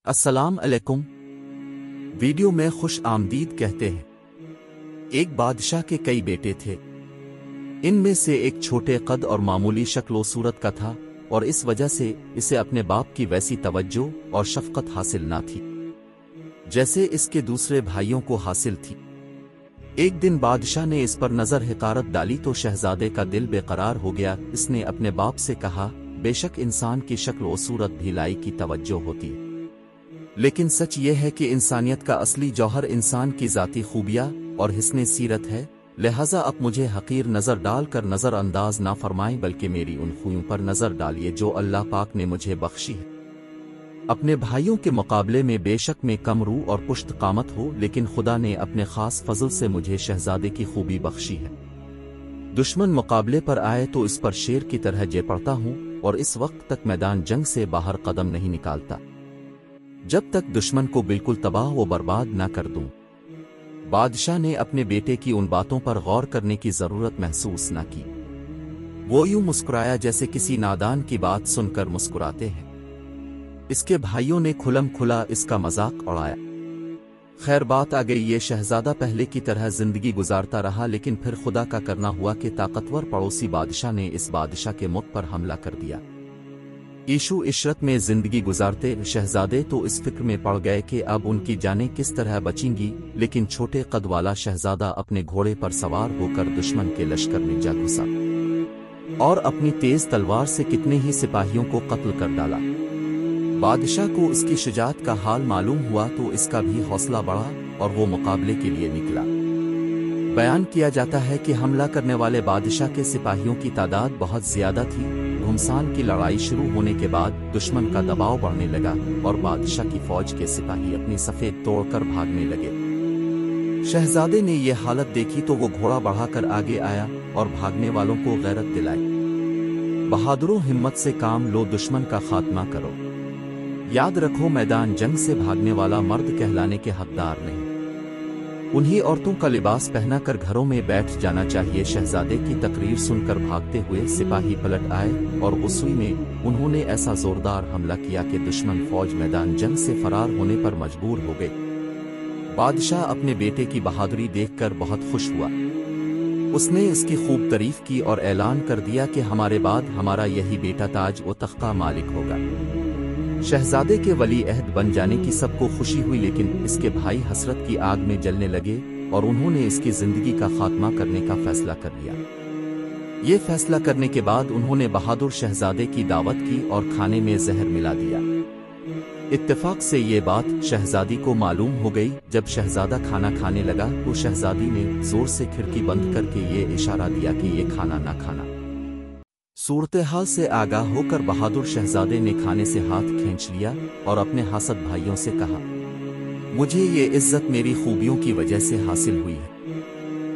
السلام علیکم۔ ویڈیو میں خوش آمدید کہتے ہیں۔ ایک بادشاہ کے کئی بیٹے تھے۔ ان میں سے ایک چھوٹے قد اور معمولی شکل و صورت کا تھا، اور اس وجہ سے اسے اپنے باپ کی ویسی توجہ اور شفقت حاصل نہ تھی جیسے اس کے دوسرے بھائیوں کو حاصل تھی۔ ایک دن بادشاہ نے اس پر نظر حقارت ڈالی تو شہزادے کا دل بے قرار ہو گیا۔ اس نے اپنے باپ سے کہا، بے شک انسان کی شکل و صورت بھی لائق کی توجہ ہوتی ہے، لیکن سچ یہ ہے کہ انسانیت کا اصلی جوہر انسان کی ذاتی خوبیاں اور حسن سیرت ہے، لہذا اب مجھے حقیر نظر ڈال کر نظر انداز نہ فرمائیں، بلکہ میری ان خوبیوں پر نظر ڈالیے جو اللہ پاک نے مجھے بخشی ہے۔ اپنے بھائیوں کے مقابلے میں بے شک میں کم رو اور پشت قامت ہو، لیکن خدا نے اپنے خاص فضل سے مجھے شہزادے کی خوبی بخشی ہے۔ دشمن مقابلے پر آئے تو اس پر شیر کی طرح جے پڑتا ہوں، اور اس وقت تک میدان جنگ سے باہر قدم نہیں نکالتا جب تک دشمن کو بالکل تباہ و برباد نہ کر دوں۔ بادشاہ نے اپنے بیٹے کی ان باتوں پر غور کرنے کی ضرورت محسوس نہ کی۔ وہ یوں مسکرایا جیسے کسی نادان کی بات سن کر مسکراتے ہیں۔ اس کے بھائیوں نے کھلم کھلا اس کا مذاق اڑایا۔ خیر بات آ گئی، یہ شہزادہ پہلے کی طرح زندگی گزارتا رہا، لیکن پھر خدا کا کرنا ہوا کہ طاقتور پڑوسی بادشاہ نے اس بادشاہ کے ملک پر حملہ کر دیا۔ عیشو عشرت میں زندگی گزارتے شہزادے تو اس فکر میں پڑ گئے کہ اب ان کی جانیں کس طرح بچیں گی، لیکن چھوٹے قد والا شہزادہ اپنے گھوڑے پر سوار ہو کر دشمن کے لشکر میں جا گھسا اور اپنی تیز تلوار سے کتنے ہی سپاہیوں کو قتل کر ڈالا۔ بادشاہ کو اس کی شجاعت کا حال معلوم ہوا تو اس کا بھی حوصلہ بڑھا اور وہ مقابلے کے لیے نکلا۔ بیان کیا جاتا ہے کہ حملہ کرنے والے بادشاہ کے سپاہیوں کی تعداد بہت زیادہ تھی۔ گھمسان کی لڑائی شروع ہونے کے بعد دشمن کا دباؤ بڑھنے لگا اور بادشاہ کی فوج کے سپاہی اپنی صفیں توڑ کر بھاگنے لگے۔ شہزادے نے یہ حالت دیکھی تو وہ گھوڑا بڑھا کر آگے آیا اور بھاگنے والوں کو غیرت دلائی، بہادروں ہمت سے کام لو، دشمن کا خاتمہ کرو۔ یاد رکھو، میدان جنگ سے بھاگنے والا مرد کہلانے کے حقدار نہیں، انہی عورتوں کا لباس پہنا کر گھروں میں بیٹھ جانا چاہیے۔ شہزادے کی تقریر سن کر بھاگتے ہوئے سپاہی پلٹ آئے اور غصے میں انہوں نے ایسا زوردار حملہ کیا کہ دشمن فوج میدان جنگ سے فرار ہونے پر مجبور ہو گئی۔ بادشاہ اپنے بیٹے کی بہادری دیکھ کر بہت خوش ہوا۔ اس نے اس کی خوب تعریف کی اور اعلان کر دیا کہ ہمارے بعد ہمارا یہی بیٹا تاج و تخت کا مالک ہوگا۔ شہزادے کے ولی عہد بن جانے کی سب کو خوشی ہوئی، لیکن اس کے بھائی حسرت کی آگ میں جلنے لگے اور انہوں نے اس کی زندگی کا خاتمہ کرنے کا فیصلہ کر لیا۔ یہ فیصلہ کرنے کے بعد انہوں نے بہادر شہزادے کی دعوت کی اور کھانے میں زہر ملا دیا۔ اتفاق سے یہ بات شہزادی کو معلوم ہو گئی۔ جب شہزادہ کھانا کھانے لگا تو شہزادی نے زور سے کھڑکی بند کر کے یہ اشارہ دیا کہ یہ کھانا نہ کھانا۔ صورتحال سے آگاہ ہو کر بہادر شہزادے نے کھانے سے ہاتھ کھینچ لیا اور اپنے حاسد بھائیوں سے کہا، مجھے یہ عزت میری خوبیوں کی وجہ سے حاصل ہوئی ہے،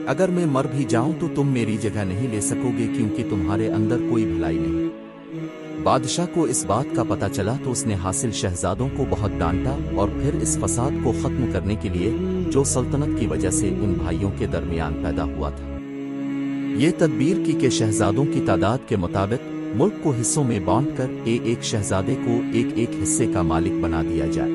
اگر میں مر بھی جاؤں تو تم میری جگہ نہیں لے سکو گے، کیونکہ تمہارے اندر کوئی بھلائی نہیں۔ بادشاہ کو اس بات کا پتہ چلا تو اس نے حاصل شہزادوں کو بہت ڈانٹا اور پھر اس فساد کو ختم کرنے کے لیے جو سلطنت کی وجہ سے ان بھائیوں کے درمیان پیدا ہوا تھا، یہ تدبیر کی کہ شہزادوں کی تعداد کے مطابق ملک کو حصوں میں بانٹ کر ایک شہزادے کو ایک حصے کا مالک بنا دیا جائے۔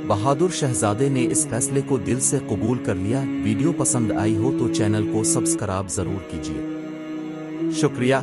بہادر شہزادے نے اس فیصلے کو دل سے قبول کر لیا۔ ویڈیو پسند آئی ہو تو چینل کو سبسکرائب ضرور کیجیے۔ شکریہ۔